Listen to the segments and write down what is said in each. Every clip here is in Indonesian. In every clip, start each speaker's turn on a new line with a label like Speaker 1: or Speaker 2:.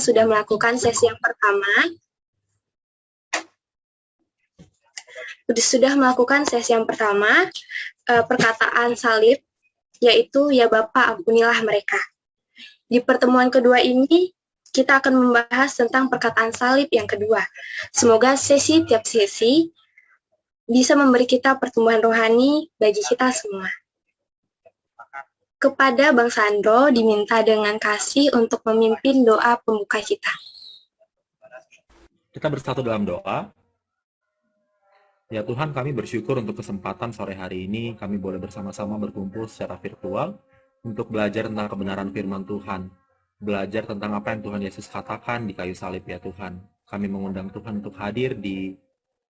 Speaker 1: sudah melakukan sesi yang pertama. Perkataan salib, yaitu ya Bapa ampunilah mereka. Di pertemuan kedua ini, kita akan membahas tentang perkataan salib yang kedua. Semoga tiap sesi bisa memberi kita pertumbuhan rohani bagi kita semua. Kepada Bang Sandro diminta dengan kasih untuk memimpin doa pembuka kita.
Speaker 2: Kita bersatu dalam doa. Ya Tuhan, kami bersyukur untuk kesempatan sore hari ini kami boleh bersama-sama berkumpul secara virtual untuk belajar tentang kebenaran firman Tuhan. Belajar tentang apa yang Tuhan Yesus katakan di kayu salib ya Tuhan. Kami mengundang Tuhan untuk hadir di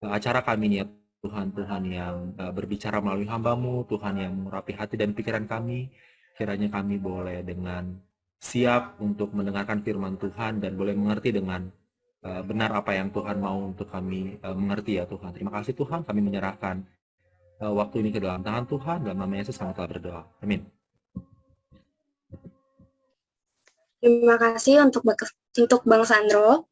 Speaker 2: acara kami ini ya Tuhan. Tuhan yang berbicara melalui hamba-Mu, Tuhan yang mengurapi hati dan pikiran kami. Kiranya kami boleh dengan siap untuk mendengarkan firman Tuhan dan boleh mengerti dengan benar apa yang Tuhan mau untuk kami mengerti ya Tuhan. Terima kasih Tuhan, kami menyerahkan waktu ini ke dalam tangan Tuhan. Dalam nama Yesus kami telah berdoa. Amin.
Speaker 1: Terima kasih untuk Bang Sandro.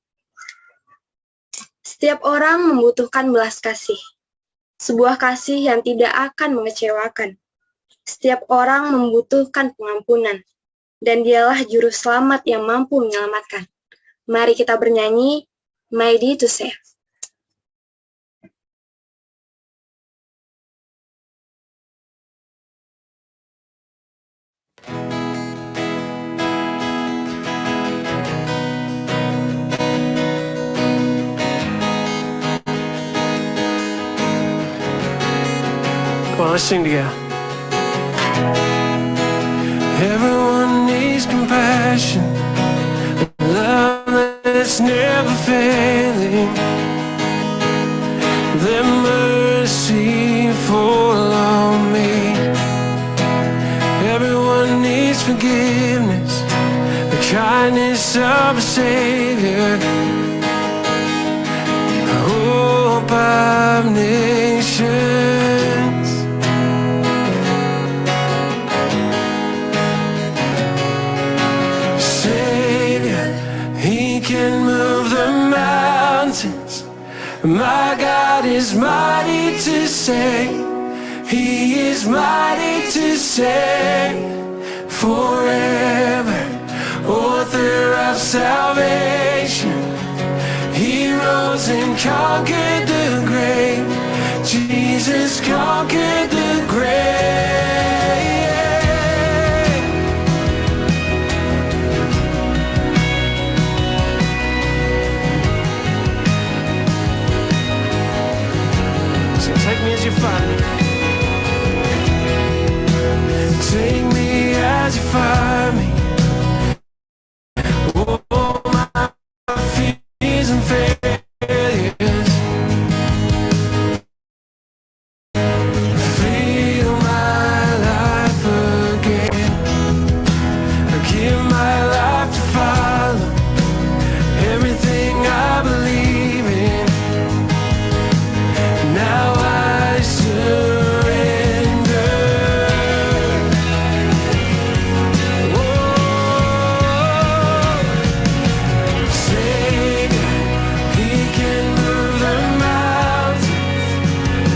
Speaker 1: Setiap orang membutuhkan belas kasih. Sebuah kasih yang tidak akan mengecewakan. Setiap orang membutuhkan pengampunan. Dan dialah juru selamat yang mampu menyelamatkan. Mari kita bernyanyi, Mighty to Save.
Speaker 3: Come on, let's sing together. Everyone needs compassion. Love that's never failing. Let mercy fall on me. Everyone needs forgiveness, the kindness of a Savior, hope of nations. Can move the mountains. My God is mighty to save. He is mighty to save forever. Author of salvation. He rose and conquered the grave. Jesus conquered the grave. Take me as you find me. Take me as you find me. Oh, my fears and failures. Feel my life again. I give my life to follow everything I believe in. Now I surrender. Oh, Savior, He can move the mountains.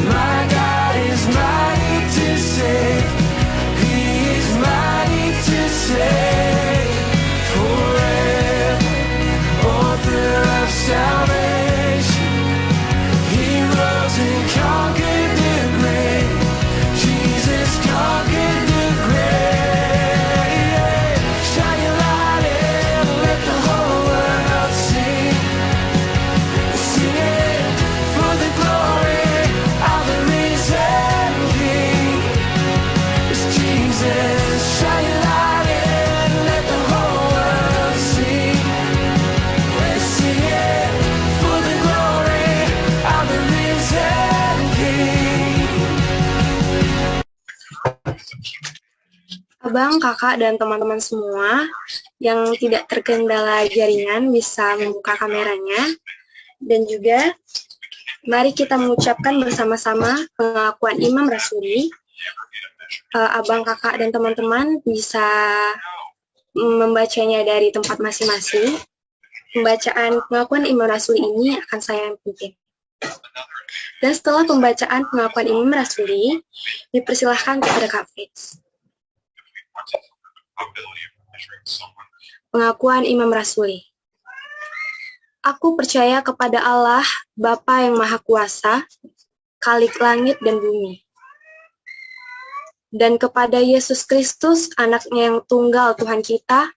Speaker 3: My God is mighty to save. He is mighty to save forever. Author of salvation. He rose and conquered the grave. Jesus conquered the grave. Shine your light and let the whole world see. Sing it for the glory of the risen King. It's Jesus. Shine your light and let the whole world see. Sing it for the glory of the risen King.
Speaker 1: Abang, kakak, dan teman-teman semua yang tidak terkendala jaringan bisa membuka kameranya. Dan juga mari kita mengucapkan bersama-sama pengakuan Imam Rasuli. Abang, kakak, dan teman-teman bisa membacanya dari tempat masing-masing. Pembacaan pengakuan iman rasuli ini akan saya pimpin. Dan setelah pembacaan pengakuan iman rasuli, dipersilahkan kepada Kak Fritz. Pengakuan Imam Rasuli. Aku percaya kepada Allah, Bapa yang Maha Kuasa, Khalik langit dan bumi, dan kepada Yesus Kristus, anaknya yang tunggal Tuhan kita,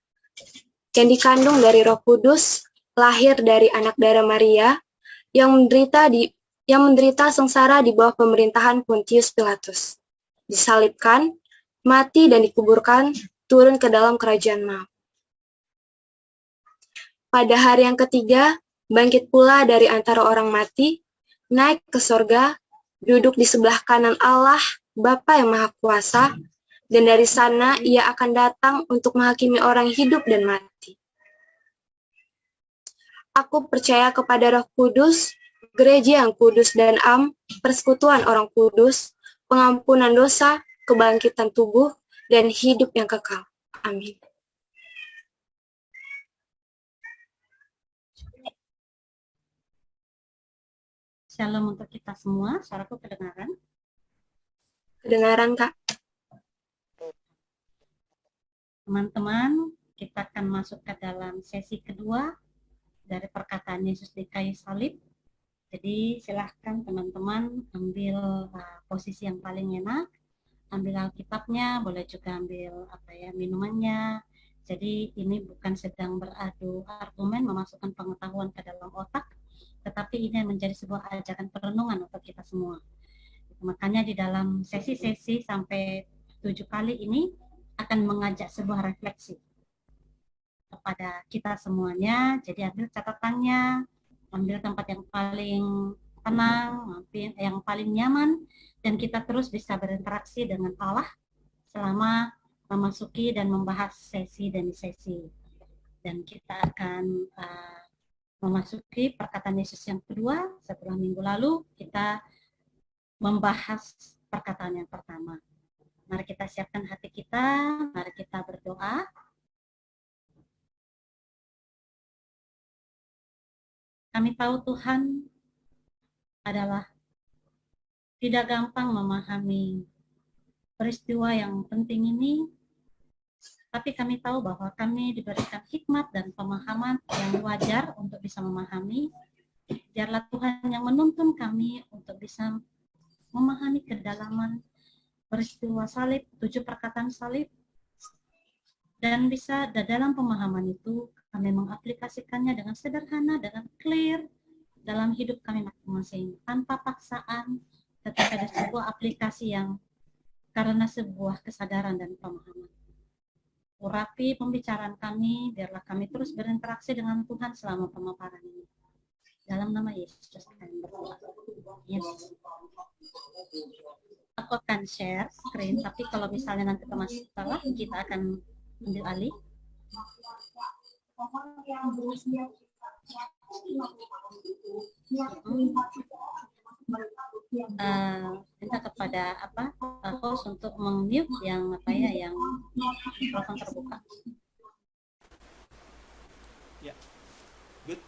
Speaker 1: yang dikandung dari Roh Kudus, lahir dari anak darah Maria, yang menderita sengsara di bawah pemerintahan Pontius Pilatus, disalibkan, mati dan dikuburkan, turun ke dalam kerajaan maut. Pada hari yang ketiga, bangkit pula dari antara orang mati, naik ke sorga, duduk di sebelah kanan Allah, Bapa yang Maha Kuasa, dan dari sana ia akan datang untuk menghakimi orang hidup dan mati. Aku percaya kepada Roh Kudus, gereja yang kudus dan am, persekutuan orang kudus, pengampunan dosa, kebangkitan tubuh, dan hidup yang kekal. Amin.
Speaker 4: Shalom untuk kita semua, suaraku kedengaran?
Speaker 1: Kedengaran, Kak.
Speaker 4: Teman-teman, kita akan masuk ke dalam sesi kedua dari perkataan Yesus di kayu salib. Jadi silahkan teman-teman ambil posisi yang paling enak, ambil Alkitabnya, boleh juga ambil minumannya. Jadi ini bukan sedang beradu argumen memasukkan pengetahuan ke dalam otak, tetapi ini menjadi sebuah ajakan perenungan untuk kita semua. Makanya di dalam sesi-sesi sampai 7 kali ini akan mengajak sebuah refleksi kepada kita semuanya. Jadi ambil catatannya, ambil tempat yang paling tenang, yang paling nyaman, dan kita terus bisa berinteraksi dengan Allah selama memasuki dan membahas sesi demi sesi. Dan kita akan memasuki perkataan Yesus yang kedua. Setelah minggu lalu kita membahas perkataan yang pertama. Mari kita siapkan hati kita, mari kita berdoa. Kami tahu Tuhan adalah tidak gampang memahami peristiwa yang penting ini, tapi kami tahu bahwa kami diberikan hikmat dan pemahaman yang wajar untuk bisa memahami. Biarlah Tuhan yang menuntun kami untuk bisa memahami kedalaman peristiwa salib, 7 perkataan salib, dan bisa dalam pemahaman itu kami mengaplikasikannya dengan sederhana, dengan clear dalam hidup kami masing-masing, tanpa paksaan, tetapi ada sebuah aplikasi yang karena sebuah kesadaran dan pemahaman. Urapi pembicaraan kami, biarlah kami terus berinteraksi dengan Tuhan selama pemaparan ini. Dalam nama Yesus kami berdoa. Yes. Aku akan share screen, tapi kalau misalnya nanti masalah, kita akan ambil alih. Minta kepada host untuk meng-mute yang yang mikrofon terbuka.
Speaker 2: Ya, good.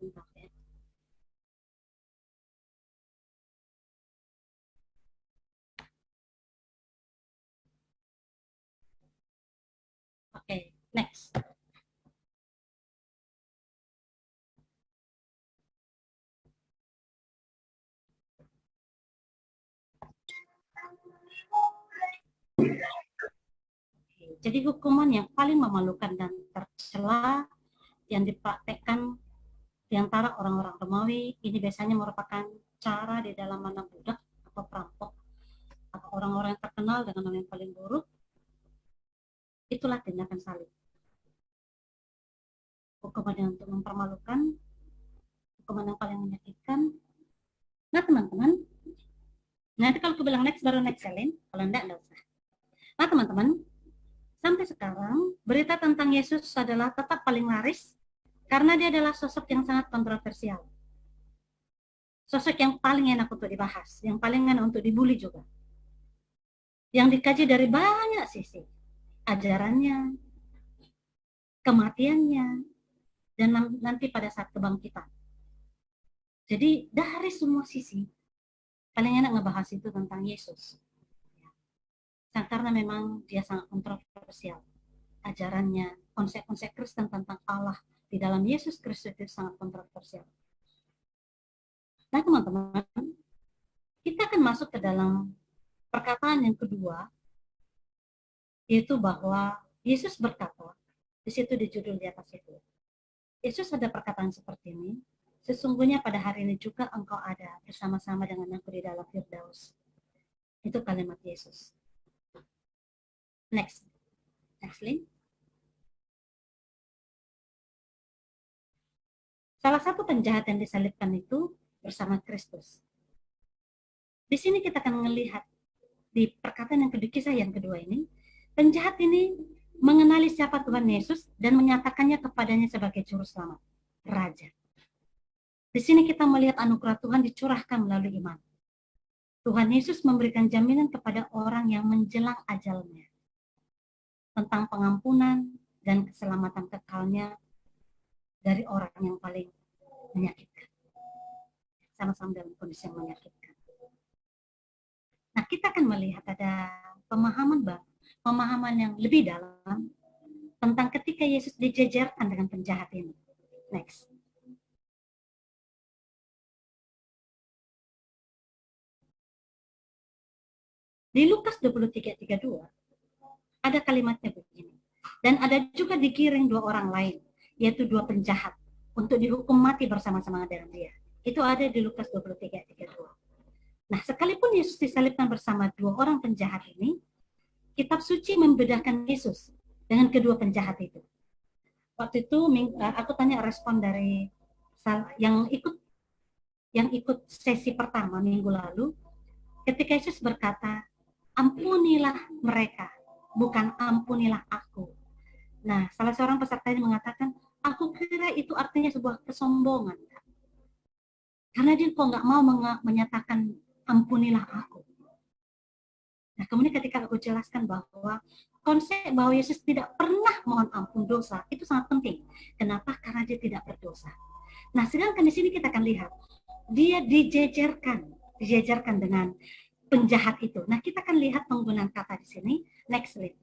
Speaker 4: Sebentar, ya. Oke, next. Jadi hukuman yang paling memalukan dan tercela yang dipraktekkan di antara orang-orang Romawi ini biasanya merupakan cara di dalam mana budak atau perampok atau orang-orang yang terkenal dengan nama yang paling buruk. Itulah tindakan salib. Hukuman yang untuk mempermalukan, hukuman yang paling menyakitkan. Nah teman-teman, nanti kalau aku bilang next baru next Selin, kalau enggak usah. Nah teman-teman, sampai sekarang berita tentang Yesus adalah tetap paling laris karena dia adalah sosok yang sangat kontroversial. Sosok yang paling enak untuk dibahas, yang paling enak untuk dibully juga. Yang dikaji dari banyak sisi. Ajarannya, kematiannya, dan nanti pada saat kebangkitan. Jadi dari semua sisi, paling enak ngebahas itu tentang Yesus. Karena memang dia sangat kontroversial. Ajarannya, konsep-konsep Kristen tentang Allah di dalam Yesus Kristus itu sangat kontroversial. Nah teman-teman, kita akan masuk ke dalam perkataan yang kedua, yaitu bahwa Yesus berkata, di situ di judul di atas itu, Yesus ada perkataan seperti ini, sesungguhnya pada hari ini juga engkau ada bersama-sama dengan aku di dalam Firdaus. Itu kalimat Yesus. Next link. Salah satu penjahat yang disalibkan itu bersama Kristus. Di sini kita akan melihat di perkataan yang kedua, kisah yang kedua ini, penjahat ini mengenali siapa Tuhan Yesus dan menyatakannya kepadanya sebagai juru selamat, Raja. Di sini kita melihat anugerah Tuhan dicurahkan melalui iman. Tuhan Yesus memberikan jaminan kepada orang yang menjelang ajalnya tentang pengampunan dan keselamatan kekalnya dari orang yang paling menyakitkan. Sama-sama dalam kondisi yang menyakitkan. Nah, kita akan melihat ada pemahaman yang lebih dalam tentang ketika Yesus dijejerkan dengan penjahat ini. Next. Di Lukas 23:32 ada kalimatnya begini. Dan ada juga digiring dua orang lain, yaitu dua penjahat, untuk dihukum mati bersama-sama dengan dia. Itu ada di Lukas 23:32. Nah, sekalipun Yesus disalibkan bersama dua orang penjahat ini, kitab suci membedakan Yesus dengan kedua penjahat itu. Waktu itu aku tanya respon dari yang ikut sesi pertama minggu lalu, ketika Yesus berkata, ampunilah mereka, bukan ampunilah aku. Nah, salah seorang peserta ini mengatakan, aku kira itu artinya sebuah kesombongan. Karena dia kok nggak mau menyatakan ampunilah aku. Nah, kemudian ketika aku jelaskan bahwa konsep bahwa Yesus tidak pernah mohon ampun dosa, itu sangat penting. Kenapa? Karena dia tidak berdosa. Nah, sedangkan di sini kita akan lihat, dia dijejerkan dengan penjahat itu. Nah, kita akan lihat penggunaan kata di sini. Next slide.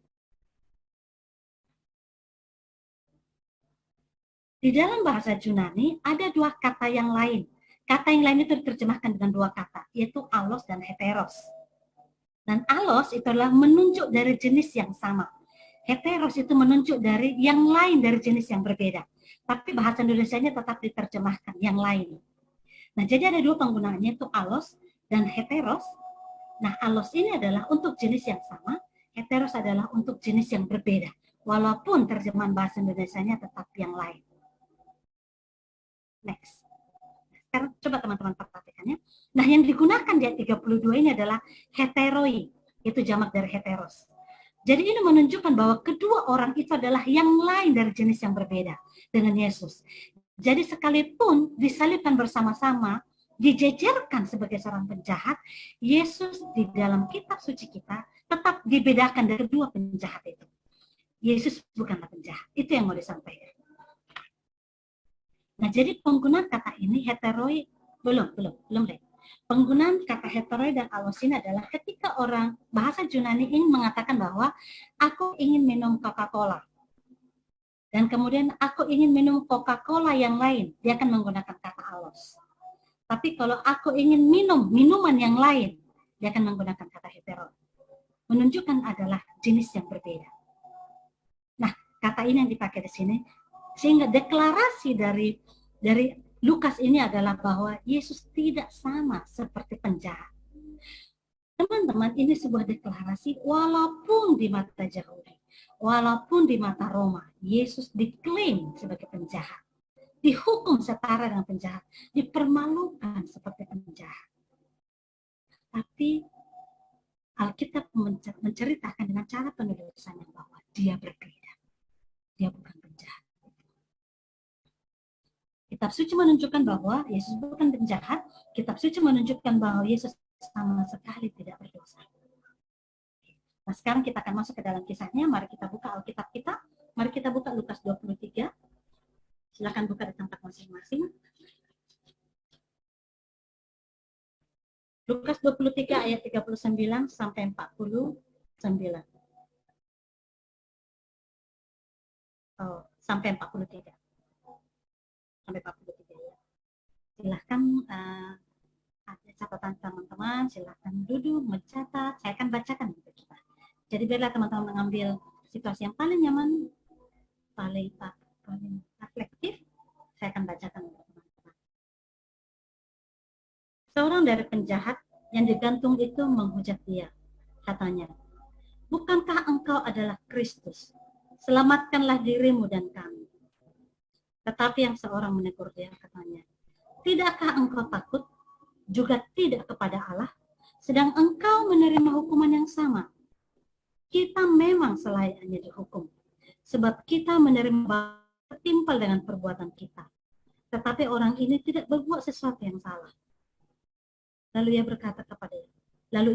Speaker 4: Di dalam bahasa Yunani ada dua kata yang lain. Kata yang lain itu diterjemahkan dengan dua kata, yaitu alos dan heteros. Dan alos itu adalah menunjuk dari jenis yang sama. Heteros itu menunjuk dari yang lain dari jenis yang berbeda. Tapi bahasa Indonesianya tetap diterjemahkan yang lain. Nah, jadi ada dua penggunaannya, itu alos dan heteros. Nah, alos ini adalah untuk jenis yang sama, heteros adalah untuk jenis yang berbeda. Walaupun terjemahan bahasa Indonesianya tetap yang lain. Next. Sekarang coba teman-teman perhatikannya. Nah, yang digunakan di ayat 32 ini adalah heteroi, itu jamak dari heteros. Jadi ini menunjukkan bahwa kedua orang itu adalah yang lain dari jenis yang berbeda dengan Yesus. Jadi sekalipun disalibkan bersama-sama, dijejerkan sebagai seorang penjahat, Yesus di dalam kitab suci kita tetap dibedakan dari kedua penjahat itu. Yesus bukanlah penjahat. Itu yang mau disampaikan. Nah, jadi penggunaan kata ini heteroi belum deh. Penggunaan kata heteroi dan alos ini adalah ketika orang bahasa Yunani ingin mengatakan bahwa aku ingin minum Coca-Cola. Dan kemudian aku ingin minum Coca-Cola yang lain, dia akan menggunakan kata alos. Tapi kalau aku ingin minum minuman yang lain, dia akan menggunakan kata heteroi. Menunjukkan adalah jenis yang berbeda. Nah, kata ini yang dipakai di sini. Sehingga deklarasi dari Lukas ini adalah bahwa Yesus tidak sama seperti penjahat. Teman-teman, ini sebuah deklarasi walaupun di mata Yahudi, walaupun di mata Roma, Yesus diklaim sebagai penjahat. Dihukum setara dengan penjahat, dipermalukan seperti penjahat. Tapi Alkitab menceritakan dengan cara penulisannya bahwa dia berbeda. Dia bukan penjahat. Kitab suci menunjukkan bahwa Yesus bukan penjahat. Kitab suci menunjukkan bahwa Yesus sama sekali tidak berdosa. Nah, sekarang kita akan masuk ke dalam kisahnya. Mari kita buka Alkitab kita. Mari kita buka Lukas 23. Silakan buka di tempat masing-masing. Lukas 23 ayat 39 sampai 49. Oh, sampai 43. Sampai 43 ya. Silahkan ada catatan teman-teman, silahkan duduk, mencatat. Saya akan bacakan untuk kita. Jadi biarlah teman-teman mengambil situasi yang paling nyaman, paling reflektif. Saya akan bacakan untuk teman-teman. Seorang dari penjahat yang digantung itu menghujat dia. Katanya, bukankah engkau adalah Kristus? Selamatkanlah dirimu dan kami. Tetapi yang seorang menegur dia, katanya, tidakkah engkau takut juga tidak kepada Allah, sedang engkau menerima hukuman yang sama? Kita memang selayaknya dihukum, sebab kita menerima tertimpal dengan perbuatan kita. Tetapi orang ini tidak berbuat sesuatu yang salah. Lalu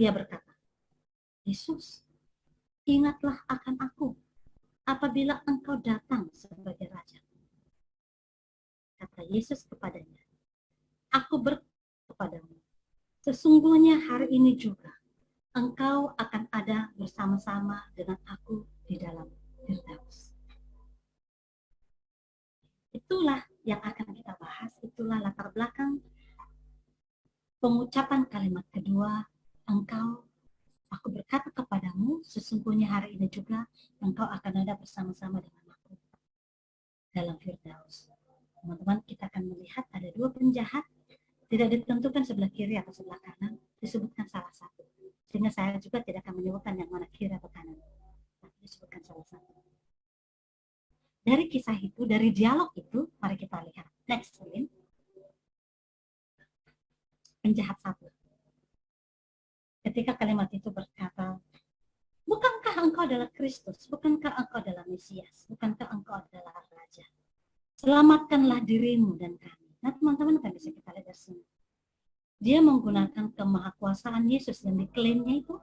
Speaker 4: ia berkata, Yesus, ingatlah akan aku apabila engkau datang sebagai raja. Kata Yesus kepadanya, aku berkata kepadamu, sesungguhnya hari ini juga engkau akan ada bersama-sama dengan aku di dalam Firdaus. Itulah yang akan kita bahas, itulah latar belakang pengucapan kalimat kedua, aku berkata kepadamu, sesungguhnya hari ini juga engkau akan ada bersama-sama dengan aku dalam Firdaus. Teman-teman, kita akan melihat ada dua penjahat, tidak ditentukan sebelah kiri atau sebelah kanan, disebutkan salah satu. Sehingga saya juga tidak akan menyebutkan yang mana kiri atau kanan, tapi disebutkan salah satu. Dari kisah itu, dari dialog itu, mari kita lihat. Next, Lin. Penjahat satu. Ketika kalimat itu berkata, bukankah engkau adalah Kristus? Bukankah engkau adalah Mesias? Bukankah engkau adalah Raja? Selamatkanlah dirimu dan kami. Nah, teman-teman kan bisa kita lihat dari sini. Dia menggunakan kemahakuasaan Yesus yang diklaimnya itu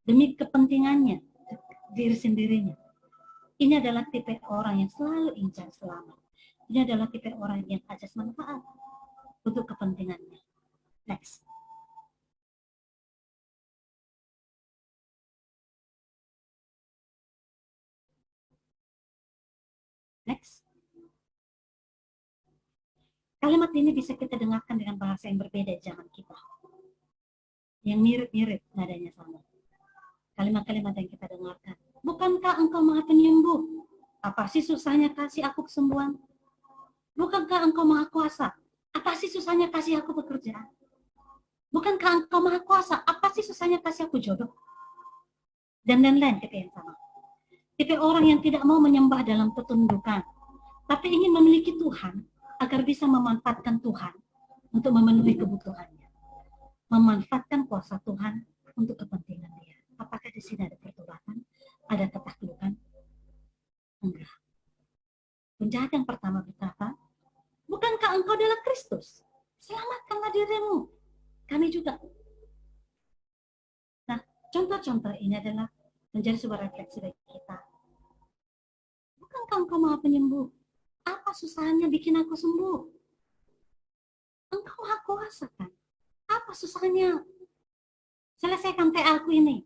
Speaker 4: demi kepentingannya, diri sendirinya. Ini adalah tipe orang yang selalu ingin selamat. Ini adalah tipe orang yang ajas manfaat untuk kepentingannya. Next. Next. Kalimat ini bisa kita dengarkan dengan bahasa yang berbeda zaman kita. Yang mirip-mirip nadanya sama. Kalimat-kalimat yang kita dengarkan. Bukankah engkau maha penyembuh? Apa sih susahnya kasih aku kesembuhan? Bukankah engkau maha kuasa? Apa sih susahnya kasih aku pekerjaan? Bukankah engkau maha kuasa? Apa sih susahnya kasih aku jodoh? Dan lain-lain tipe yang sama. Tipe orang yang tidak mau menyembah dalam ketundukan, tapi ingin memiliki Tuhan agar bisa memanfaatkan Tuhan untuk memenuhi kebutuhannya. Memanfaatkan kuasa Tuhan untuk kepentingan dia. Apakah di sini ada pertobatan? Ada ketaklukan? Enggak. Penjahat yang pertama berkata, bukankah engkau adalah Kristus? Selamatkanlah dirimu. Kami juga. Nah, contoh-contoh ini adalah menjadi sebuah refleksi bagi kita. Bukankah engkau maha penyembuh? Apa susahnya bikin aku sembuh? Engkau maha kuasa kan? Apa susahnya selesaikan TA aku ini?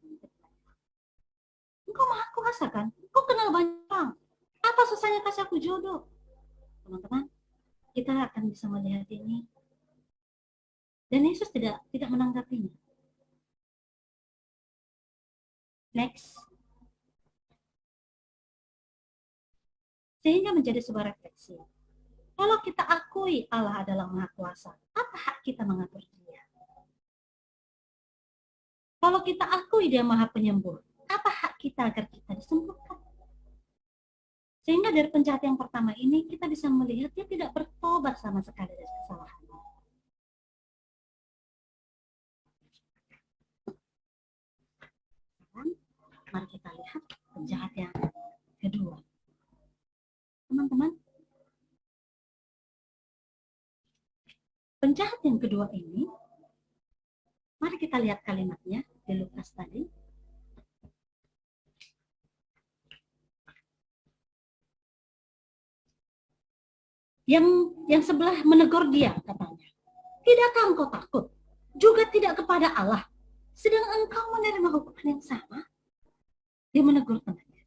Speaker 4: Engkau maha kuasa kan? Engkau kenal banyak orang. Apa susahnya kasih aku jodoh? Teman-teman, kita akan bisa melihat ini. Dan Yesus tidak menanggapinya. Next. Sehingga menjadi sebuah refleksi. Kalau kita akui Allah adalah Maha Kuasa, apa hak kita mengatur Dia? Kalau kita akui Dia Maha Penyembuh, apa hak kita agar kita disembuhkan? Sehingga dari penjahat yang pertama ini, kita bisa melihat dia tidak bertobat sama sekali dari kesalahannya. Sekarang, mari kita lihat penjahat yang kedua. Teman-teman, penjahat yang kedua ini, mari kita lihat kalimatnya di Lukas tadi. Yang sebelah menegur dia, katanya, tidakkah engkau takut? Juga tidak kepada Allah, sedang engkau menerima hukuman yang sama. Dia menegur temannya.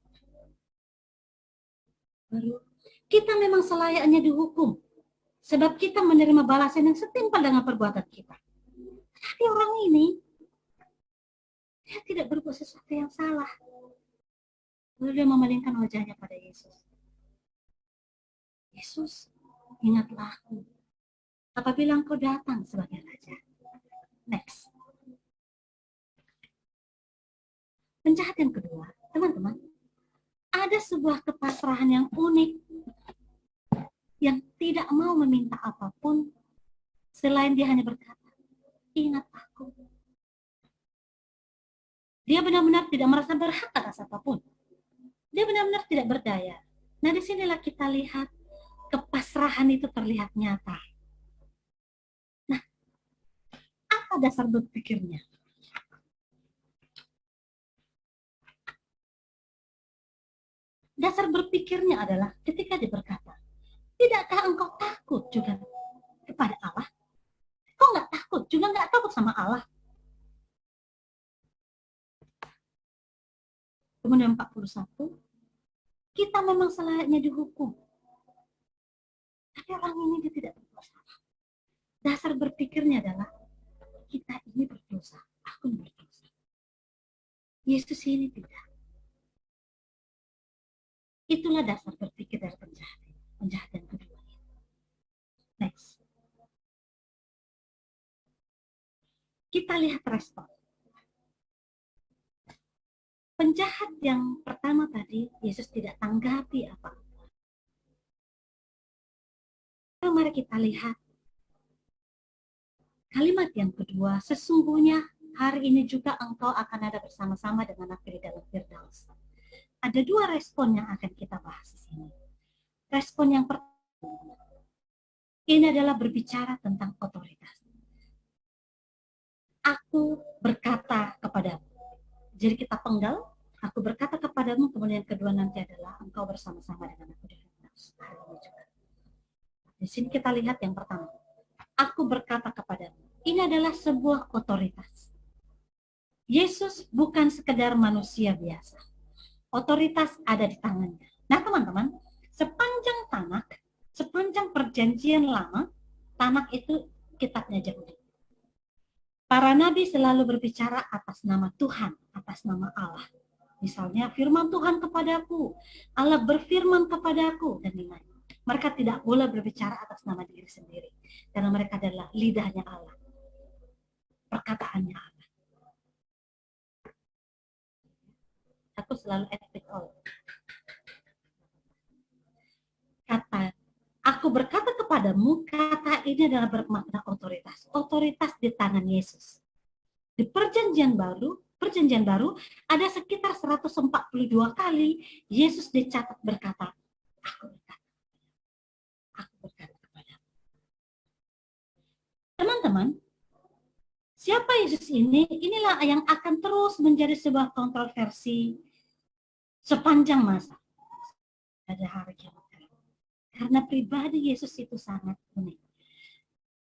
Speaker 4: Baru, kita memang selayaknya dihukum, sebab kita menerima balasan yang setimpal dengan perbuatan kita. Tapi orang ini, dia tidak berbuat sesuatu yang salah. Lalu dia memalingkan wajahnya pada Yesus. Yesus, ingatlah aku apabila engkau datang sebagai Raja. Next. Penjahat yang kedua, teman-teman, ada sebuah kepasrahan yang unik, yang tidak mau meminta apapun, selain dia hanya berkata, ingat aku. Dia benar-benar tidak merasa berhak atas apapun. Dia benar-benar tidak berdaya. Nah, disinilah kita lihat kepasrahan itu terlihat nyata. Nah, apa dasar berpikirnya? Dasar berpikirnya adalah ketika dia berkata, tidakkah engkau takut juga kepada Allah? Kau nggak takut, juga nggak takut sama Allah. Kemudian 41, kita memang selayaknya dihukum. Tapi orang ini dia tidak berdosa. Dasar berpikirnya adalah, kita ini berdosa, aku ini berdosa. Yesus ini tidak. Itulah dasar berpikir dari penjahat yang kedua. Next. Kita lihat respon. Penjahat yang pertama tadi, Yesus tidak tanggapi apa-apa. Mari kita lihat kalimat yang kedua, sesungguhnya hari ini juga engkau akan ada bersama-sama dengan aku di dalam Firdaus. Ada dua respon yang akan kita bahas di sini. Respon yang pertama, ini adalah berbicara tentang otoritas. Aku berkata kepadamu. Jadi kita penggal, aku berkata kepadamu, kemudian yang kedua nanti adalah engkau bersama-sama dengan aku di Firdaus. Hari ini juga. Di sini kita lihat yang pertama. Aku berkata kepadamu. Ini adalah sebuah otoritas. Yesus bukan sekedar manusia biasa. Otoritas ada di tangannya. Nah teman-teman, sepanjang perjanjian lama, Tanakh itu kitabnya Yahudi. Para nabi selalu berbicara atas nama Tuhan, atas nama Allah. Misalnya firman Tuhan kepadaku, Allah berfirman kepadaku, dan lain-lain. Mereka tidak boleh berbicara atas nama diri sendiri, karena mereka adalah lidahnya Allah, perkataannya Allah. Aku selalu admit all. Kata, aku berkata kepadamu, kata ini adalah bermakna otoritas. Otoritas di tangan Yesus. Di perjanjian baru ada sekitar 142 kali Yesus dicatat berkata, aku berkata kepadamu. Teman-teman, siapa Yesus ini? Inilah yang akan terus menjadi sebuah kontroversi sepanjang masa. Pada hari kiamat. Karena pribadi Yesus itu sangat unik.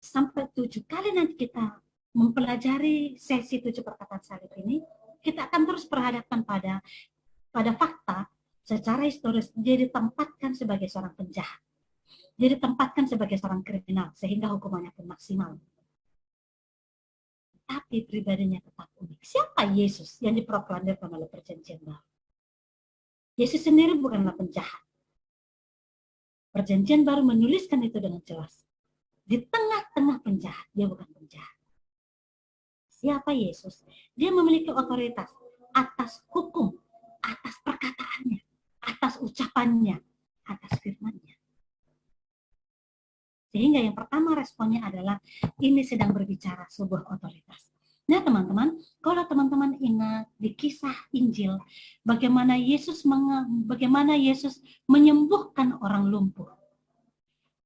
Speaker 4: Sampai 7 kali nanti kita mempelajari sesi 7 perkataan salib ini, kita akan terus berhadapan pada fakta secara historis dia ditempatkan sebagai seorang penjahat. Dia ditempatkan sebagai seorang kriminal, sehingga hukumannya pun maksimal. Tapi pribadinya tetap unik. Siapa Yesus yang diproklamirkan oleh perjanjian baru? Yesus sendiri bukanlah penjahat. Perjanjian baru menuliskan itu dengan jelas. Di tengah-tengah penjahat, dia bukan penjahat. Siapa Yesus? Dia memiliki otoritas atas hukum, atas perkataannya, atas ucapannya, atas firman-Nya. Sehingga yang pertama responnya adalah ini sedang berbicara sebuah otoritas. Nah teman-teman, kalau teman-teman ingat di kisah Injil, bagaimana Yesus menyembuhkan orang lumpuh.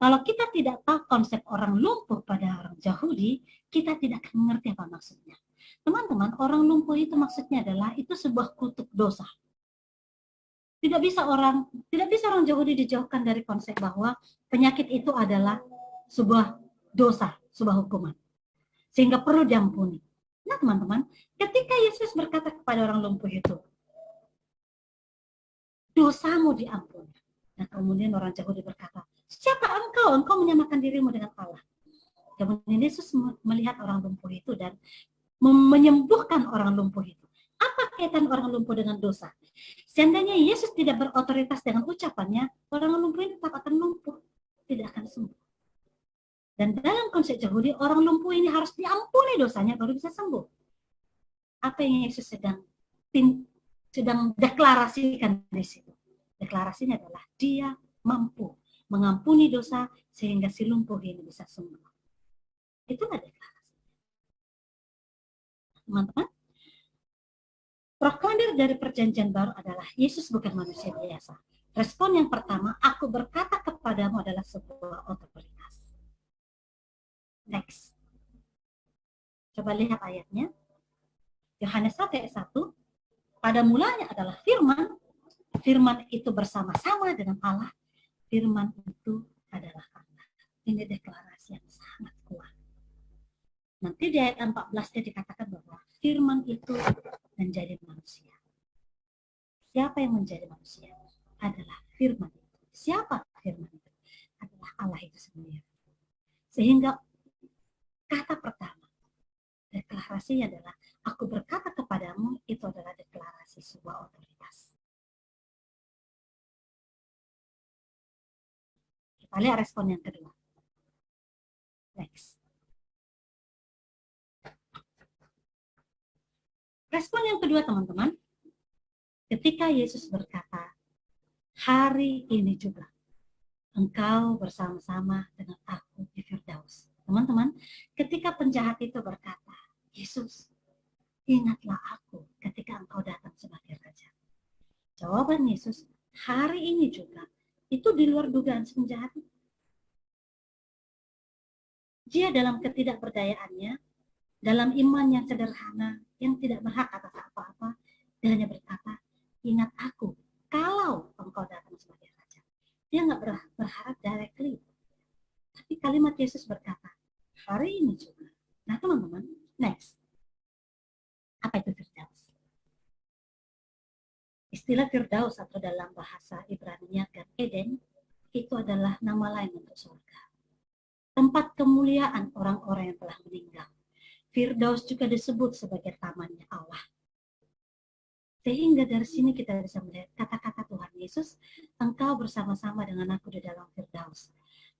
Speaker 4: Kalau kita tidak tahu konsep orang lumpuh pada orang Yahudi, kita tidak akan mengerti apa maksudnya. Teman-teman, orang lumpuh itu maksudnya adalah itu sebuah kutuk dosa. Tidak bisa orang Yahudi dijauhkan dari konsep bahwa penyakit itu adalah sebuah dosa, sebuah hukuman, sehingga perlu diampuni. Nah teman-teman, ketika Yesus berkata kepada orang lumpuh itu, dosamu diampuni. Nah kemudian orang Yahudi berkata, siapa engkau? Engkau menyamakan dirimu dengan Allah. Kemudian Yesus melihat orang lumpuh itu dan menyembuhkan orang lumpuh itu. Apa kaitan orang lumpuh dengan dosa? Seandainya Yesus tidak berotoritas dengan ucapannya, orang lumpuh ini tetap akan lumpuh, tidak akan sembuh. Dan dalam konsep Yahudi, orang lumpuh ini harus diampuni dosanya baru bisa sembuh. Apa yang Yesus sedang deklarasikan di situ? Deklarasinya adalah dia mampu mengampuni dosa sehingga si lumpuh ini bisa sembuh. Itulah deklarasi. Teman-teman, proklamer dari perjanjian baru adalah Yesus bukan manusia biasa. Respon yang pertama, aku berkata kepadamu adalah sebuah otoritas. Next. Coba lihat ayatnya. Yohanes 1 ayat 1. Pada mulanya adalah firman. Firman itu bersama-sama dengan Allah. Firman itu adalah Allah. Ini deklarasi yang sangat kuat. Nanti di ayat 14 dia dikatakan bahwa firman itu menjadi manusia. Siapa yang menjadi manusia? Adalah firman itu. Siapa firman itu? Adalah Allah itu sendiri. Sehingga kata pertama, deklarasinya adalah aku berkata kepadamu, itu adalah deklarasi sebuah otoritas. Kita lihat respon yang kedua. Next. Respon yang kedua teman-teman, ketika Yesus berkata, hari ini juga engkau bersama-sama dengan aku di Firdaus. Teman-teman, ketika penjahat itu berkata, Yesus, ingatlah aku ketika engkau datang sebagai Raja. Jawaban Yesus, hari ini juga, itu di luar dugaan si penjahat. Dia dalam ketidakberdayaannya, dalam iman yang sederhana, yang tidak berhak atas apa-apa, dia hanya berkata, ingat aku, kalau engkau datang sebagai Raja. Dia nggak berharap directly. Tapi kalimat Yesus berkata, hari ini juga. Nah teman-teman, next. Apa itu Firdaus? Istilah Firdaus atau dalam bahasa Ibrani Gan Eden, itu adalah nama lain untuk surga. Tempat kemuliaan orang-orang yang telah meninggal. Firdaus juga disebut sebagai tamannya Allah. Sehingga dari sini kita bisa melihat kata-kata Tuhan Yesus, engkau bersama-sama dengan aku di dalam Firdaus,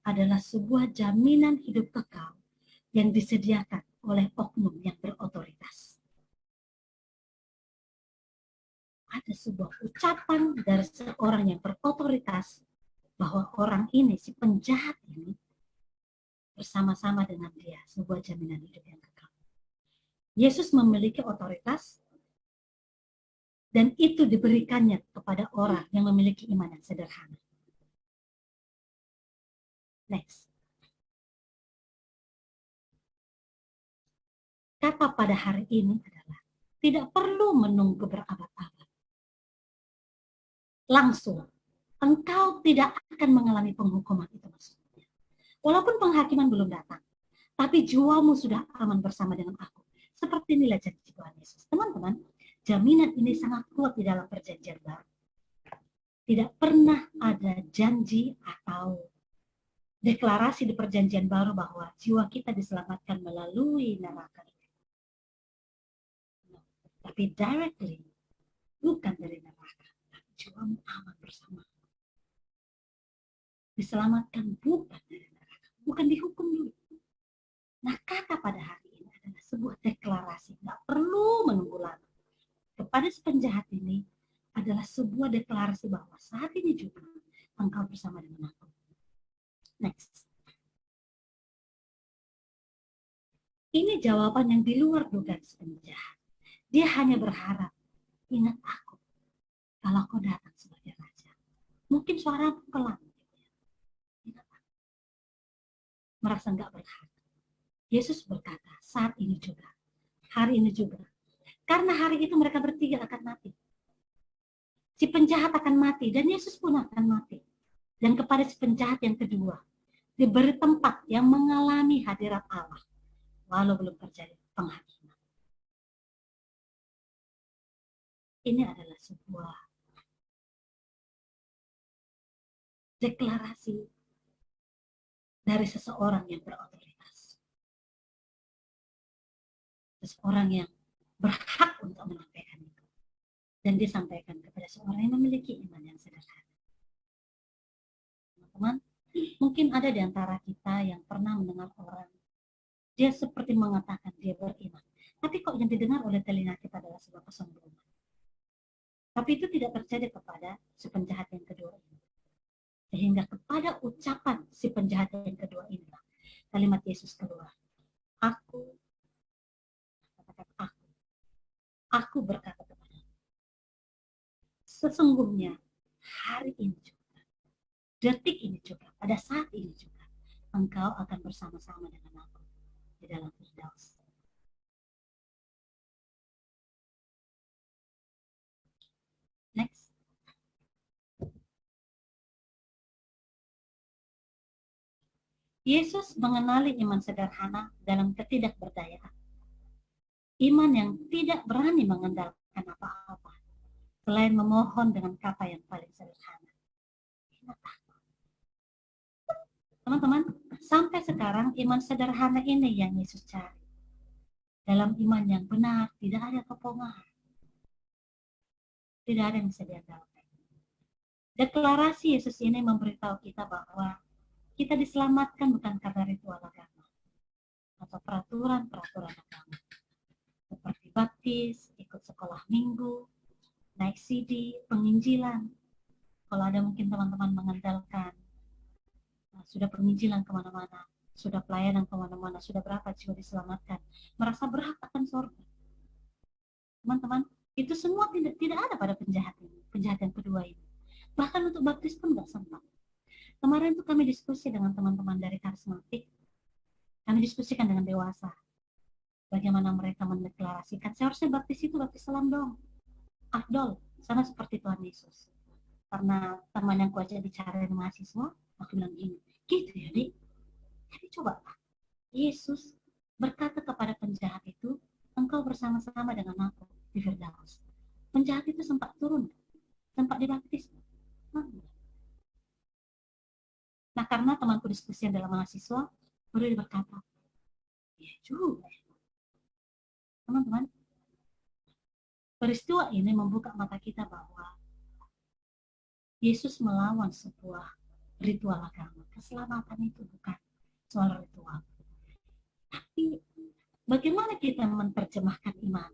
Speaker 4: adalah sebuah jaminan hidup kekal yang disediakan oleh oknum yang berotoritas. Ada sebuah ucapan dari seorang yang berotoritas bahwa orang ini, si penjahat ini, bersama-sama dengan dia, sebuah jaminan hidup yang kekal. Yesus memiliki otoritas dan itu diberikannya kepada orang yang memiliki iman yang sederhana. Next. Kata pada hari ini adalah tidak perlu menunggu berabad-abad. Langsung, engkau tidak akan mengalami penghukuman itu maksudnya. Walaupun penghakiman belum datang, tapi jiwamu sudah aman bersama dengan aku. Seperti inilah janji Tuhan Yesus. Teman-teman, jaminan ini sangat kuat di dalam perjanjian baru. Tidak pernah ada janji atau deklarasi di perjanjian baru bahwa jiwa kita diselamatkan melalui neraka. Tapi directly, bukan dari neraka, tapi jiwamu aman bersama. Diselamatkan bukan dari neraka, bukan dihukum dulu. Nah, kata pada hari ini adalah sebuah deklarasi, nggak perlu menunggu lama. Kepada si penjahat ini adalah sebuah deklarasi bahwa saat ini juga engkau bersama dengan aku. Next. Ini jawaban yang di luar dugaan si penjahat. Dia hanya berharap, ingat aku kalau kau datang sebagai Raja. Mungkin suaramu pelan. Ingat aku. Merasa nggak berharga. Yesus berkata, saat ini juga, hari ini juga. Karena hari itu mereka bertiga akan mati. Si penjahat akan mati dan Yesus pun akan mati. Dan kepada si penjahat yang kedua, diberi tempat yang mengalami hadirat Allah, walau belum terjadi penghakiman. Ini adalah sebuah deklarasi dari seseorang yang berotoritas. Seseorang yang berhak untuk menyampaikan itu. Dan disampaikan kepada seorang yang memiliki iman yang sederhana. Teman-teman, mungkin ada di antara kita yang pernah mendengar orang, dia seperti mengatakan dia beriman. Tapi kok yang didengar oleh telinga kita adalah sebuah kesombongan. Tapi itu tidak terjadi kepada si penjahat yang kedua ini. Sehingga kepada ucapan si penjahat yang kedua inilah kalimat Yesus keluar. Aku berkata kepadamu, sesungguhnya hari ini juga, detik ini juga, pada saat ini juga, engkau akan bersama-sama dengan aku di dalam Firdaus. Next. Yesus mengenali iman sederhana dalam ketidakberdayaan. Iman yang tidak berani mengandalkan apa-apa, selain memohon dengan kata yang paling sederhana. Teman-teman, sampai sekarang iman sederhana ini yang Yesus cari. Dalam iman yang benar, tidak ada kepongahan. Tidak ada yang bisa diandalkan. Deklarasi Yesus ini memberitahu kita bahwa kita diselamatkan bukan karena ritual agama atau peraturan-peraturan agama. Seperti baptis, ikut sekolah minggu, naik CD, penginjilan. Kalau ada mungkin teman-teman mengandalkan, sudah penginjilan kemana-mana, sudah pelayanan kemana-mana, sudah berapa jiwa diselamatkan, merasa berhak akan surga. Teman-teman, itu semua tidak ada pada penjahat ini, penjahat yang kedua ini. Bahkan untuk baptis pun nggak sempat. Kemarin tuh kami diskusi dengan teman-teman dari karismatik, kami diskusikan dengan dewasa. Bagaimana mereka mendeklarasikan, seharusnya baptis itu baptis selam dong. Afdol, sama seperti Tuhan Yesus. Karena teman yang kuajak bicara dengan mahasiswa, aku bilang gini, gitu ya Dik. Jadi coba Pak, Yesus berkata kepada penjahat itu, engkau bersama-sama dengan aku di Firdaus. Penjahat itu sempat turun, sempat dibaptis. Nah karena temanku diskusi yang dalam mahasiswa, baru dia berkata, ya juga. Teman-teman, peristiwa ini membuka mata kita bahwa Yesus melawan sebuah ritual agama. Keselamatan itu bukan soal ritual. Tapi bagaimana kita menerjemahkan iman?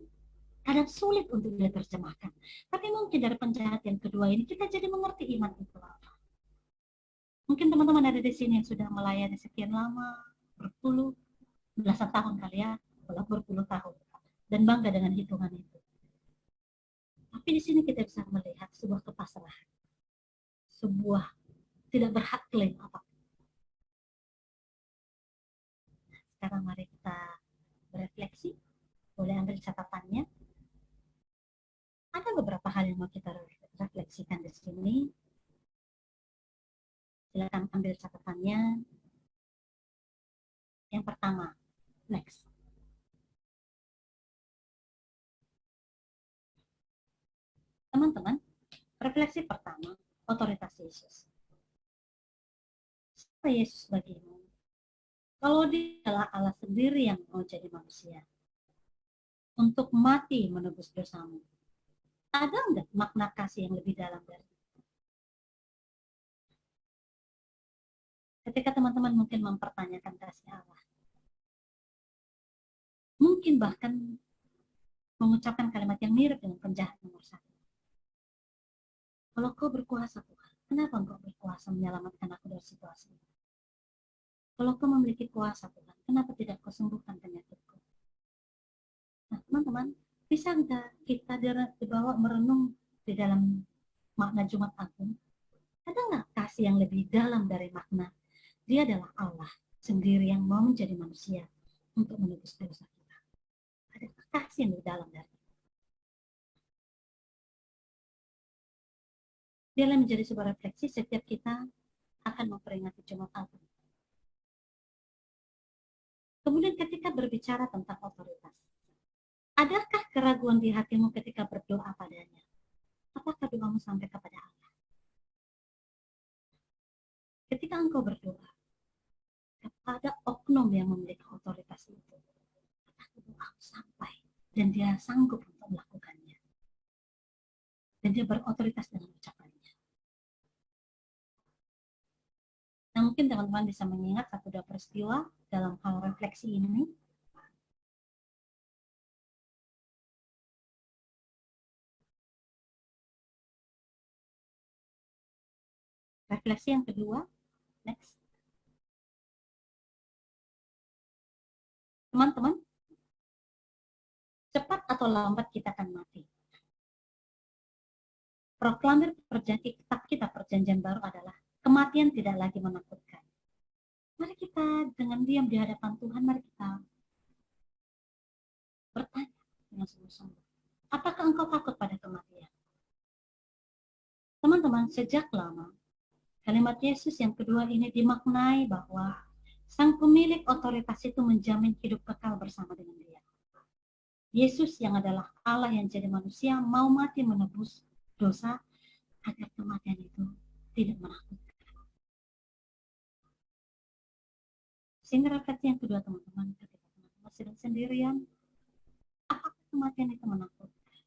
Speaker 4: Kadang sulit untuk diterjemahkan. Tapi mungkin dari penjahat yang kedua ini kita jadi mengerti iman itu apa. Mungkin teman-teman ada di sini yang sudah melayani sekian lama, berpuluh, belasan tahun kali ya, kalau berpuluh tahun. Dan bangga dengan hitungan itu. Tapi di sini kita bisa melihat sebuah kepasrahan. Sebuah tidak berhak klaim apapun. Sekarang mari kita berefleksi. Boleh ambil catatannya. Ada beberapa hal yang mau kita refleksikan di sini. Silakan ambil catatannya. Yang pertama, next. Teman-teman, refleksi pertama, otoritas Yesus. Siapa Yesus bagimu? Kalau dia adalah Allah sendiri yang mau jadi manusia, untuk mati menebus dosamu, ada enggak makna kasih yang lebih dalam dari itu? Ketika teman-teman mungkin mempertanyakan kasih Allah, mungkin bahkan mengucapkan kalimat yang mirip dengan penjahat nomor 1. Kalau kau berkuasa Tuhan, kenapa engkau berkuasa menyelamatkan aku dari situasi ini? Kalau kau memiliki kuasa Tuhan, kenapa tidak kau sembuhkan penyakitku? Nah teman-teman, bisa enggak kita dibawa merenung di dalam makna Jumat Agung? Ada enggak kasih yang lebih dalam dari makna? Dia adalah Allah sendiri yang mau menjadi manusia untuk menebus dosa kita. Ada kasih yang lebih dalam dari itu. biarlah menjadi sebuah refleksi setiap kita akan memperingati Jumat Agung. Kemudian ketika berbicara tentang otoritas, adakah keraguan di hatimu ketika berdoa padanya? Apakah doamu sampai kepada Allah? Ketika engkau berdoa kepada oknum yang memiliki otoritas itu, apakah doamu sampai dan dia sanggup untuk melakukannya? Dan dia berotoritas dengan ucapannya. Nah, mungkin teman-teman bisa mengingat satu dua peristiwa dalam hal refleksi ini. Refleksi yang kedua, next. Teman-teman, cepat atau lambat kita akan mati. Proklamir kitab kita perjanjian baru adalah kematian tidak lagi menakutkan. Mari kita dengan diam di hadapan Tuhan, mari kita bertanya dengan sungguh-sungguh. Apakah engkau takut pada kematian? Teman-teman, sejak lama, kalimat Yesus yang kedua ini dimaknai bahwa sang pemilik otoritas itu menjamin hidup kekal bersama dengan dia. Yesus yang adalah Allah yang jadi manusia mau mati menebus dosa agar kematian itu tidak menakutkan. Sehingga refleksi yang kedua teman-teman, ketika teman-teman sedang sendirian, apakah kematian itu menakutkan?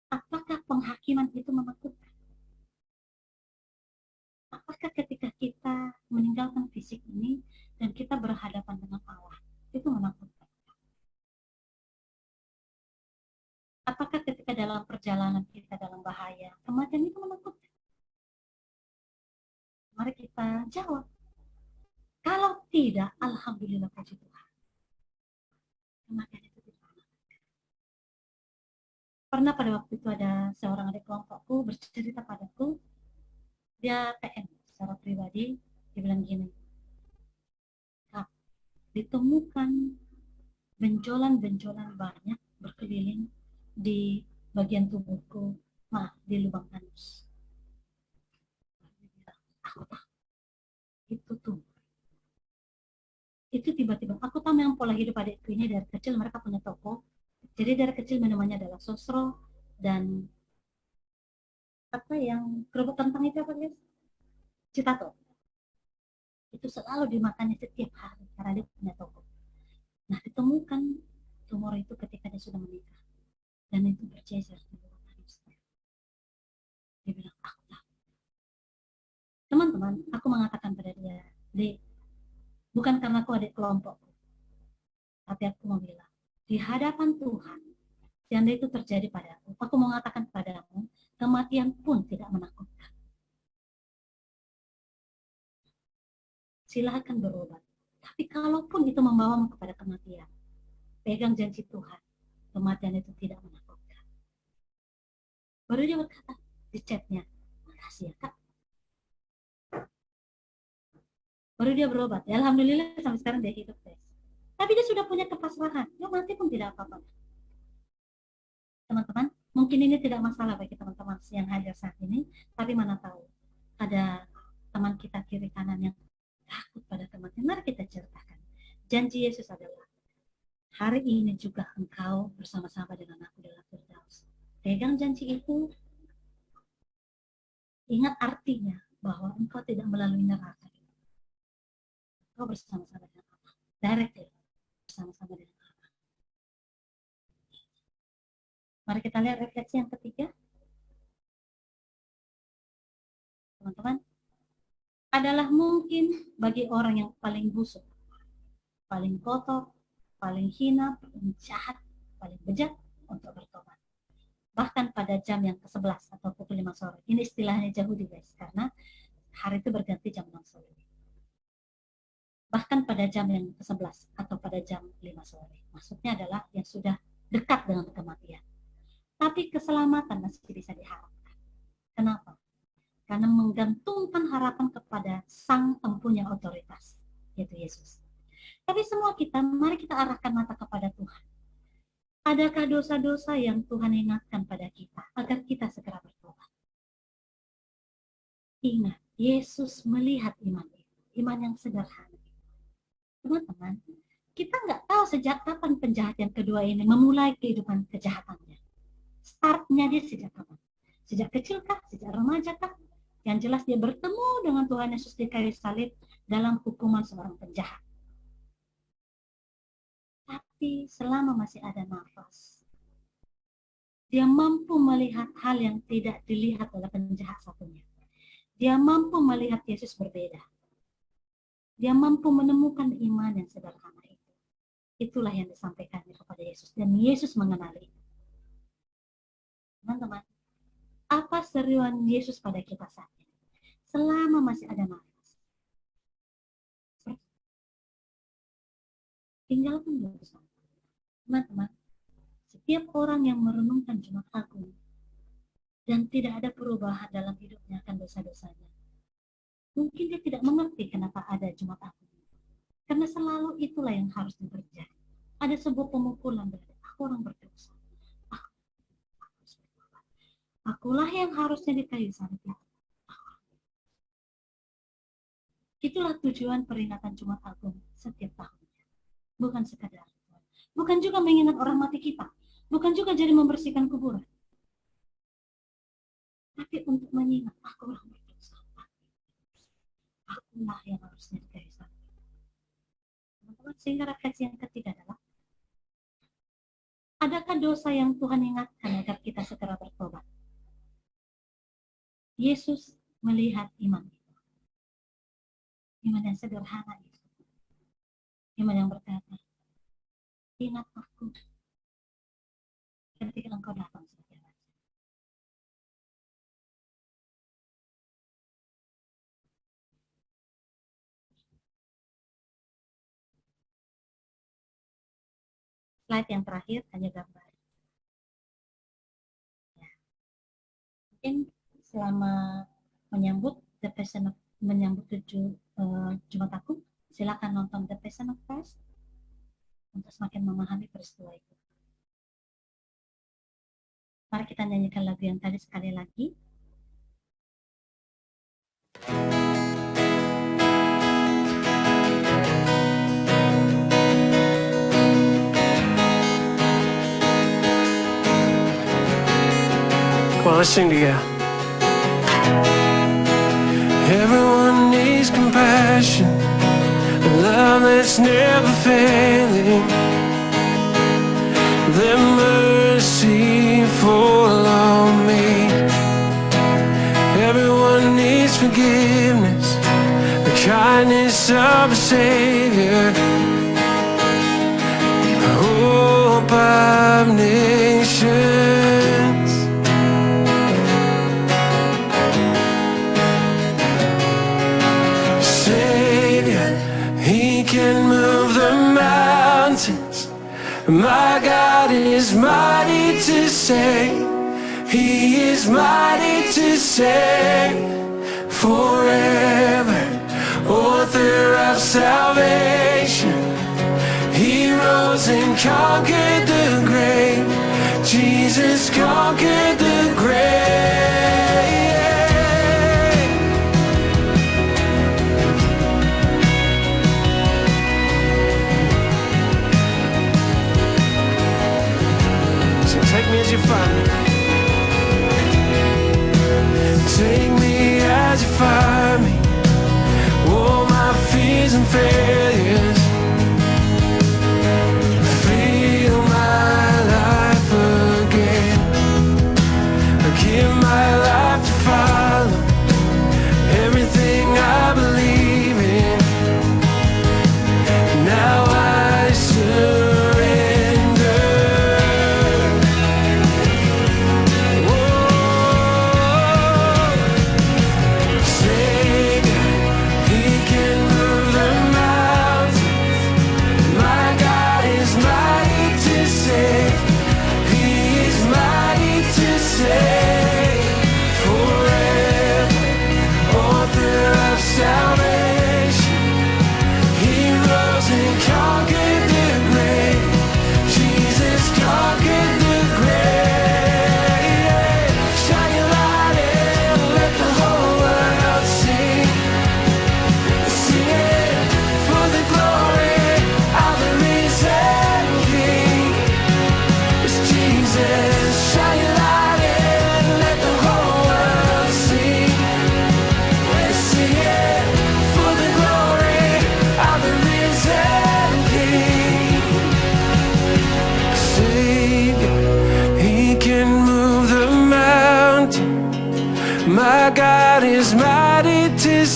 Speaker 4: Apakah penghakiman itu menakutkan? Apakah ketika kita meninggalkan fisik ini dan kita berhadapan dengan Allah, itu menakutkan? Apakah ketika dalam perjalanan kita dalam bahaya, kematian itu menakutkan? Mari kita jawab. Kalau tidak, alhamdulillah puji Tuhan. Kematian itu tidak menakutkan. Pernah pada waktu itu ada seorang adik kelompokku bercerita padaku, dia PM secara pribadi, dia bilang gini, Kak, ditemukan benjolan-benjolan banyak berkeliling di bagian tubuhku, di lubang anus. Aku tahu, itu tuh. Itu tiba-tiba, aku tahu memang pola hidup adikku ini dari kecil, mereka punya toko. Jadi dari kecil minumannya adalah sosro dan apa yang kerupuk kentang itu apa guys? Citato. Itu selalu dimakannya setiap hari karena dia punya toko. Nah, ditemukan tumor itu ketika dia sudah menikah. Dan itu bercecer di lubang anusnya. Dia bilang, aku tahu. Teman-teman, aku mengatakan pada dia, Dek, bukan karena aku adik kelompokku, tapi aku mau bilang, di hadapan Tuhan, yang itu terjadi padaku, aku mau mengatakan padamu, kematian pun tidak menakutkan. Silahkan berobat. Tapi kalaupun itu membawamu kepada kematian, pegang janji Tuhan, kematian itu tidak menakutkan. Baru dia berkata di chatnya, makasih ya Kak. Baru dia berobat. Ya, alhamdulillah sampai sekarang dia hidup guys. Tapi dia sudah punya kepasrahan. Ya mati pun tidak apa-apa. Teman-teman, mungkin ini tidak masalah bagi teman-teman yang hadir saat ini, tapi mana tahu ada teman kita kiri kanan yang takut pada kematian. Mari kita ceritakan. Janji Yesus adalah, hari ini juga engkau bersama-sama dengan aku dalam Firdaus. Pegang janji itu, ingat artinya bahwa engkau tidak melalui neraka. Engkau bersama-sama dengan Allah. Directly bersama-sama dengan Allah. Mari kita lihat refleksi yang ketiga. Teman-teman, adalah mungkin bagi orang yang paling busuk, paling kotor, paling hina, paling jahat, paling bejat untuk bertobat. Bahkan pada jam yang ke-11 atau pukul 5 sore. Ini istilahnya Yahudi guys, karena hari itu berganti jam 6 sore. Bahkan pada jam yang ke-11 atau pada jam 5 sore. Maksudnya adalah yang sudah dekat dengan kematian. Tapi keselamatan masih bisa diharapkan. Kenapa? Karena menggantungkan harapan kepada sang empunya otoritas, yaitu Yesus. Tapi semua kita, mari kita arahkan mata kepada Tuhan. Adakah dosa-dosa yang Tuhan ingatkan pada kita agar kita segera bertobat? Ingat, Yesus melihat iman itu, iman yang sederhana. Teman-teman, kita nggak tahu sejak kapan penjahat yang kedua ini memulai kehidupan kejahatannya. Startnya dia sejak kapan? Sejak kecil kah? Sejak remaja kah? Yang jelas dia bertemu dengan Tuhan Yesus di kayu salib dalam hukuman seorang penjahat. Tapi selama masih ada nafas, dia mampu melihat hal yang tidak dilihat oleh penjahat satunya. Dia mampu melihat Yesus berbeda. Dia mampu menemukan iman yang sederhana itu. Itulah yang disampaikan kepada Yesus. Dan Yesus mengenali. Teman-teman, apa seruan Yesus pada kita saat ini? Selama masih ada nafas, tinggalkan dosa. Teman-teman, setiap orang yang merenungkan Jumat Agung dan tidak ada perubahan dalam hidupnya akan dosa-dosanya, mungkin dia tidak mengerti kenapa ada Jumat Agung. Karena selalu itulah yang harus terjadi. Ada sebuah pemukulan dari aku orang berdosa. Akulah yang harusnya di kayu salib itu. Itulah tujuan peringatan Jumat Agung setiap tahunnya. Bukan sekadar. Bukan juga mengingat orang mati kita. Bukan juga jadi membersihkan kuburan. Tapi untuk mengingat aku orang berdosa. Akulah yang harusnya di kayu salib. Teman-teman, sehingga refleksi yang ketiga adalah, adakah dosa yang Tuhan ingatkan agar kita segera bertobat? Yesus melihat iman itu. Iman yang sederhana itu. Iman yang berkata, ingat aku ketika engkau datang sebagai raja. Slide yang terakhir hanya gambar. Ya. Mungkin selama menyambut menyambut 7 Jumat Agung, silakan nonton The Passion of Christ untuk semakin memahami peristiwa itu. Mari kita nyanyikan lagu yang tadi sekali lagi.
Speaker 3: Come on, let's sing together. Everyone needs compassion, a love that's never failing. Let mercy follow me. Everyone needs forgiveness, the kindness of a Savior, hope of nations. Can move the mountains. My God is mighty to save. He is mighty to save forever. Author of salvation. He rose and conquered the grave. Jesus conquered the grave. Take me as you find me. Take me as you find me. All my fears and failures. Feel my life again. I give my life to follow everything I believe in. Now I surrender. Savior, He can move the mountains.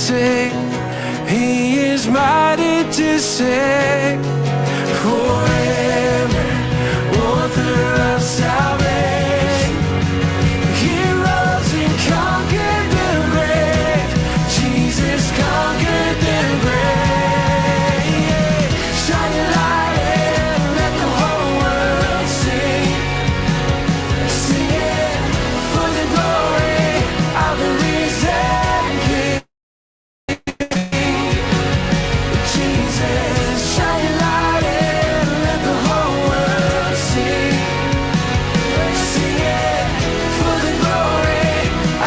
Speaker 3: sing. He is mighty to save. Forever, author of salvation. He rose and conquered the grave. Jesus conquered the grave. Shine your light and let the whole world sing. Sing it for the glory of the risen King. Jesus, shine your light and let the whole world sing. Sing it for the glory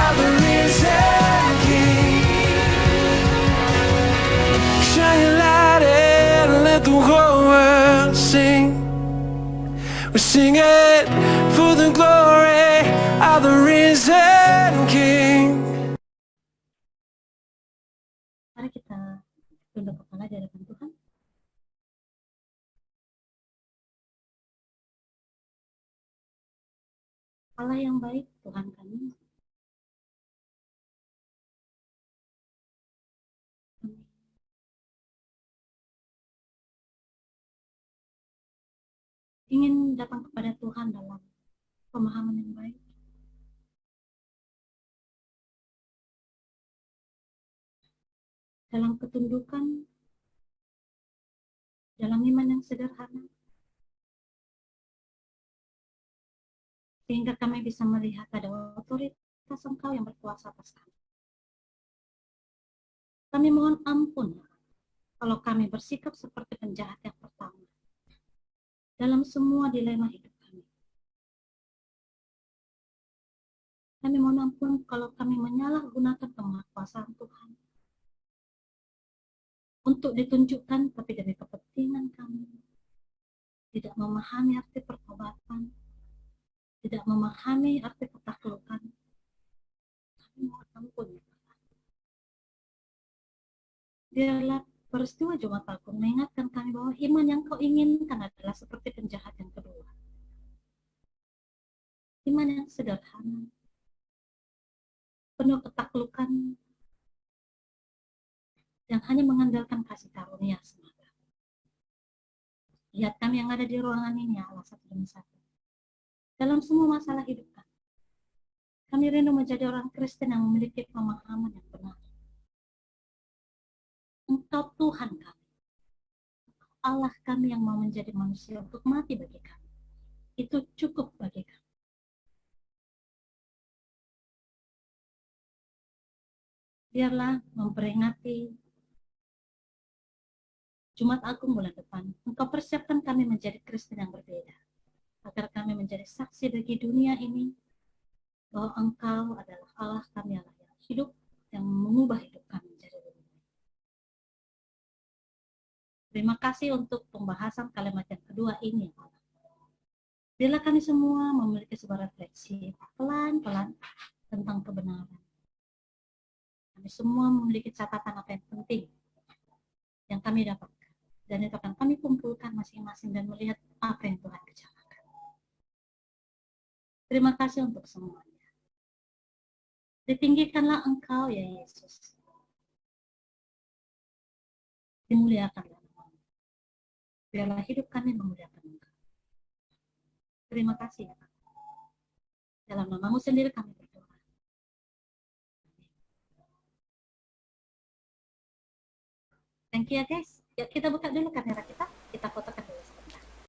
Speaker 3: of the risen King. Shine your light and let the whole world sing. We sing it for the glory of the risen King.
Speaker 4: Mari kita tunduk kepala di hadapan Tuhan. Allah yang baik, Tuhan kami, ingin datang kepada Tuhan dalam pemahaman yang baik. Dalam ketundukan, dalam iman yang sederhana, sehingga kami bisa melihat ada otoritas Engkau yang berkuasa atas kami. Kami mohon ampun kalau kami bersikap seperti penjahat yang pertama dalam semua dilema hidup kami. Kami mohon ampun kalau kami menyalahgunakan kemahakuasaan Tuhan untuk ditunjukkan tapi demi kepentingan kami, tidak memahami arti pertobatan, tidak memahami arti ketaklukan. Kami mohon ampun. Biarlah peristiwa Jumat Agung mengingatkan kami bahwa iman yang Kau inginkan adalah seperti penjahat yang kedua. Iman yang sederhana, penuh ketaklukan, yang hanya mengandalkan kasih karunia semata. Lihat kami yang ada di ruangan ini, ya Allah, satu demi satu. Dalam semua masalah hidup kami, kami rindu menjadi orang Kristen yang memiliki pemahaman yang benar. Engkau Tuhan kami, Allah kami yang mau menjadi manusia untuk mati bagi kami. Itu cukup bagi kami. Biarlah memperingati Jumat Agung bulan depan, Engkau persiapkan kami menjadi Kristen yang berbeda, agar kami menjadi saksi bagi dunia ini bahwa Engkau adalah Allah kami, Allah yang hidup, yang mengubah hidup kami menjadi lebih baik. Terima kasih untuk pembahasan kalimat yang kedua ini, Allah. Biarlah kami semua memiliki sebuah refleksi pelan-pelan tentang kebenaran. Kami semua memiliki catatan apa yang penting yang kami dapatkan. Dan itu akan kami kumpulkan masing-masing dan melihat apa yang Tuhan kerjakan. Terima kasih untuk semuanya. Ditinggikanlah Engkau, ya Yesus. Dimuliakanlah namamu. Biarlah hidup kami memuliakan Engkau. Terima kasih, ya Pak. Dalam namamu sendiri kami berdoa. Thank you ya guys. Ya, kita buka dulu kamera kita fotokan.